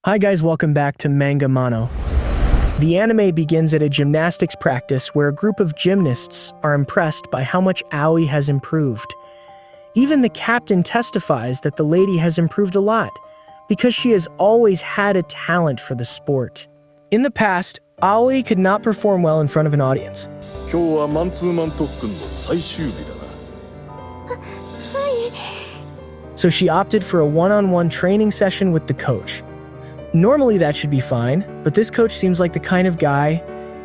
Hi guys, welcome back to Manga Mono. The anime begins at a gymnastics practice where a group of gymnasts are impressed by how much Aoi has improved. Even the captain testifies that the lady has improved a lot, because she has always had a talent for the sport. In the past, Aoi could not perform well in front of an audience. 今日はマンツーマン特訓の最終日だな。So she opted for a one-on-one training session with the coach. Normally that should be fine, but this coach seems like the kind of guy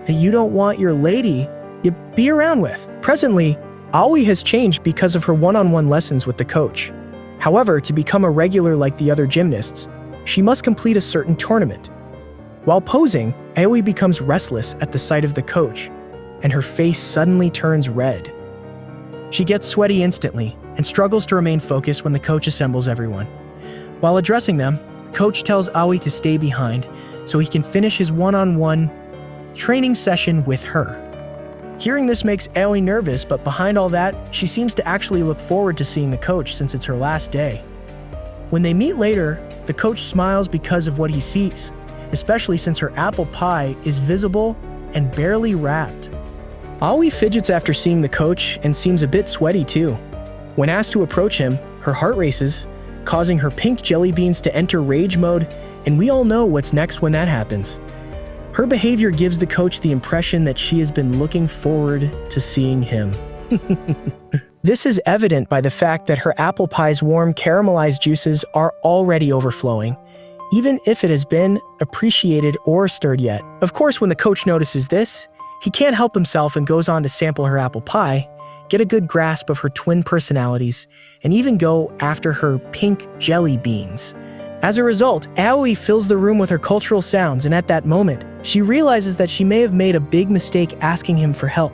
that you don't want your lady to be around with. Presently, Aoi has changed because of her one-on-one lessons with the coach. However, to become a regular like the other gymnasts, she must complete a certain tournament. While posing, Aoi becomes restless at the sight of the coach, and her face suddenly turns red. She gets sweaty instantly and struggles to remain focused when the coach assembles everyone. While addressing them, the coach tells Aoi to stay behind so he can finish his one-on-one training session with her. Hearing this makes Aoi nervous, but behind all that, she seems to actually look forward to seeing the coach since it's her last day. When they meet later, the coach smiles because of what he sees, especially since her apple pie is visible and barely wrapped. Aoi fidgets after seeing the coach and seems a bit sweaty too. When asked to approach him, her heart races, causing her pink jelly beans to enter rage mode, and we all know what's next when that happens. Her behavior gives the coach the impression that she has been looking forward to seeing him. This is evident by the fact that her apple pie's warm caramelized juices are already overflowing, even if it has been appreciated or stirred yet. Of course, when the coach notices this, he can't help himself and goes on to sample her apple pie, get a good grasp of her twin personalities, and even go after her pink jelly beans. As a result, Aoi fills the room with her cultural sounds, and at that moment, she realizes that she may have made a big mistake asking him for help.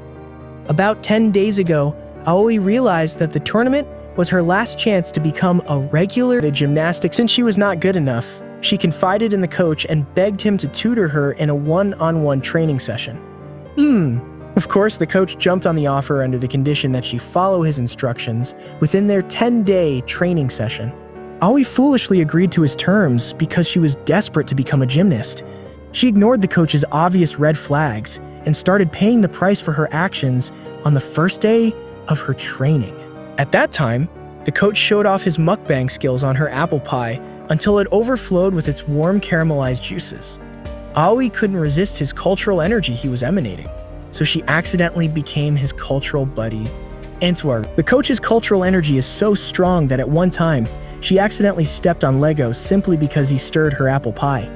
About 10 days ago, Aoi realized that the tournament was her last chance to become a regular at gymnastics. Since she was not good enough, she confided in the coach and begged him to tutor her in a one-on-one training session. Of course, the coach jumped on the offer under the condition that she follow his instructions within their 10-day training session. Aoi foolishly agreed to his terms because she was desperate to become a gymnast. She ignored the coach's obvious red flags and started paying the price for her actions on the first day of her training. At that time, the coach showed off his mukbang skills on her apple pie until it overflowed with its warm caramelized juices. Aoi couldn't resist his cultural energy he was emanating, so she accidentally became his cultural buddy, Antwer. The coach's cultural energy is so strong that at one time, she accidentally stepped on Legos simply because he stirred her apple pie.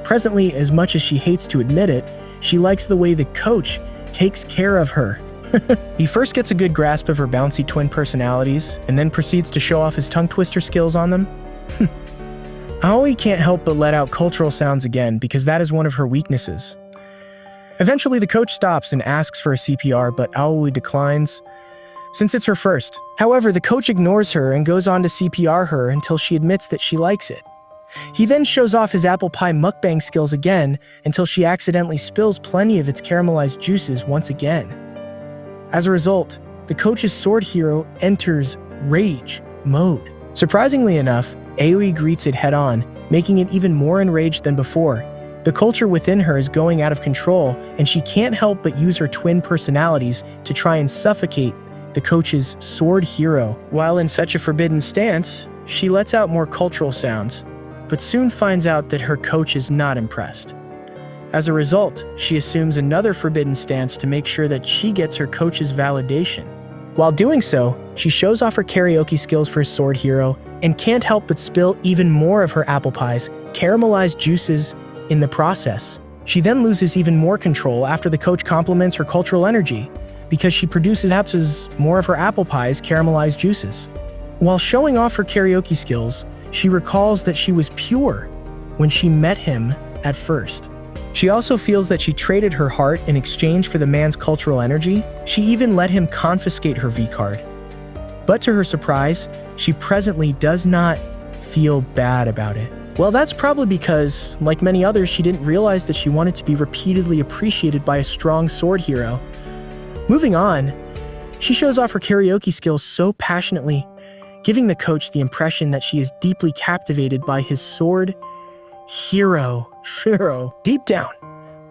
Presently, as much as she hates to admit it, she likes the way the coach takes care of her. He first gets a good grasp of her bouncy twin personalities, and then proceeds to show off his tongue twister skills on them. Aoi can't help but let out cultural sounds again because that is one of her weaknesses. Eventually, the coach stops and asks for a CPR, but Aoi declines, since it's her first. However, the coach ignores her and goes on to CPR her until she admits that she likes it. He then shows off his apple pie mukbang skills again until she accidentally spills plenty of its caramelized juices once again. As a result, the coach's sword hero enters rage mode. Surprisingly enough, Aoi greets it head-on, making it even more enraged than before. The culture within her is going out of control, and she can't help but use her twin personalities to try and suffocate the coach's sword hero. While in such a forbidden stance, she lets out more cultural sounds, but soon finds out that her coach is not impressed. As a result, she assumes another forbidden stance to make sure that she gets her coach's validation. While doing so, she shows off her karaoke skills for his sword hero and can't help but spill even more of her apple pie's caramelized juices in the process. She then loses even more control after the coach compliments her cultural energy because she produces more of her apple pie's caramelized juices. While showing off her karaoke skills, she recalls that she was pure when she met him at first. She also feels that she traded her heart in exchange for the man's cultural energy. She even let him confiscate her V-card. But to her surprise, she presently does not feel bad about it. Well, that's probably because, like many others, she didn't realize that she wanted to be repeatedly appreciated by a strong sword hero. Moving on, she shows off her karaoke skills so passionately, giving the coach the impression that she is deeply captivated by his sword Hero. Deep down,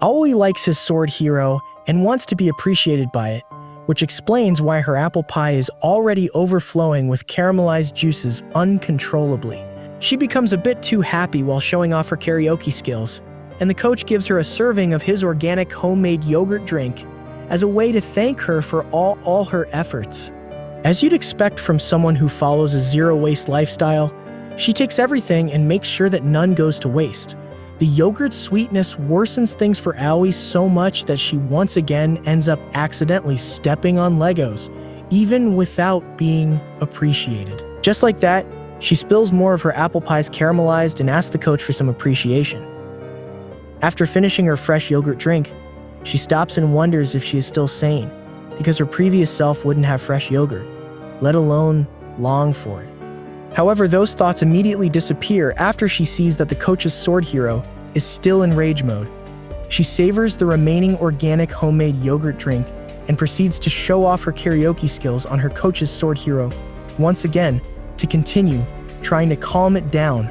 Aoi likes his sword Hero and wants to be appreciated by it, which explains why her apple pie is already overflowing with caramelized juices uncontrollably. She becomes a bit too happy while showing off her karaoke skills, and the coach gives her a serving of his organic homemade yogurt drink as a way to thank her for all her efforts. As you'd expect from someone who follows a zero-waste lifestyle, she takes everything and makes sure that none goes to waste. The yogurt's sweetness worsens things for Aoi so much that she once again ends up accidentally stepping on Legos, even without being appreciated. Just like that, she spills more of her apple pies caramelized and asks the coach for some appreciation. After finishing her fresh yogurt drink, she stops and wonders if she is still sane, because her previous self wouldn't have fresh yogurt, let alone long for it. However, those thoughts immediately disappear after she sees that the coach's sword hero is still in rage mode. She savors the remaining organic homemade yogurt drink and proceeds to show off her karaoke skills on her coach's sword hero, once again to continue trying to calm it down.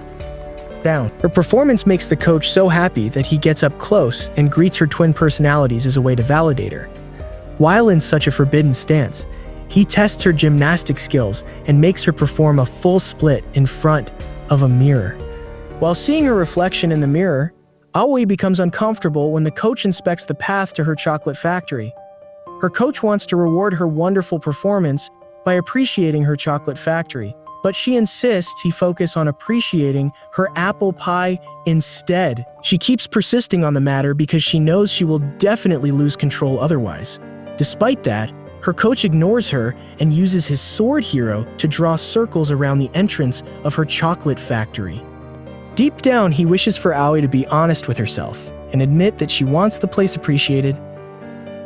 Her performance makes the coach so happy that he gets up close and greets her twin personalities as a way to validate her. While in such a forbidden stance, he tests her gymnastic skills and makes her perform a full split in front of a mirror. While seeing her reflection in the mirror, Aoi becomes uncomfortable when the coach inspects the path to her chocolate factory. Her coach wants to reward her wonderful performance by appreciating her chocolate factory, but she insists he focus on appreciating her apple pie instead. She keeps persisting on the matter because she knows she will definitely lose control otherwise. Despite that, her coach ignores her and uses his sword hero to draw circles around the entrance of her chocolate factory. Deep down, he wishes for Aoi to be honest with herself and admit that she wants the place appreciated.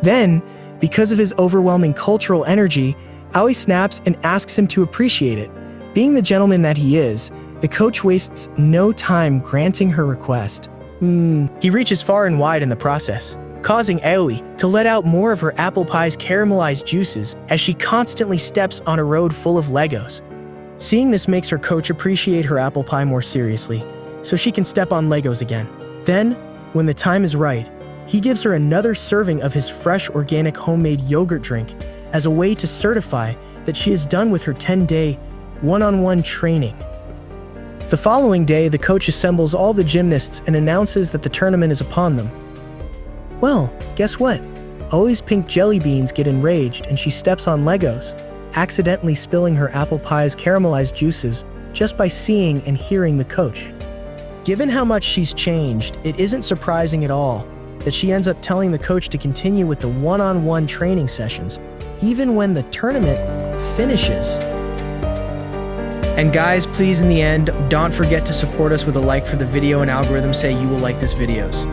Then, because of his overwhelming cultural energy, Aoi snaps and asks him to appreciate it. Being the gentleman that he is, the coach wastes no time granting her request. He reaches far and wide in the process, causing Aoi to let out more of her apple pie's caramelized juices as she constantly steps on a road full of Legos. Seeing this makes her coach appreciate her apple pie more seriously, so she can step on Legos again. Then, when the time is right, he gives her another serving of his fresh organic homemade yogurt drink as a way to certify that she is done with her 10-day one-on-one training. The following day, the coach assembles all the gymnasts and announces that the tournament is upon them. Well, guess what? Aoi's pink jelly beans get enraged and she steps on Legos, accidentally spilling her apple pie's caramelized juices just by seeing and hearing the coach. Given how much she's changed, it isn't surprising at all that she ends up telling the coach to continue with the one-on-one training sessions, even when the tournament finishes. And guys, please in the end, don't forget to support us with a like for the video and algorithms say you will like this videos.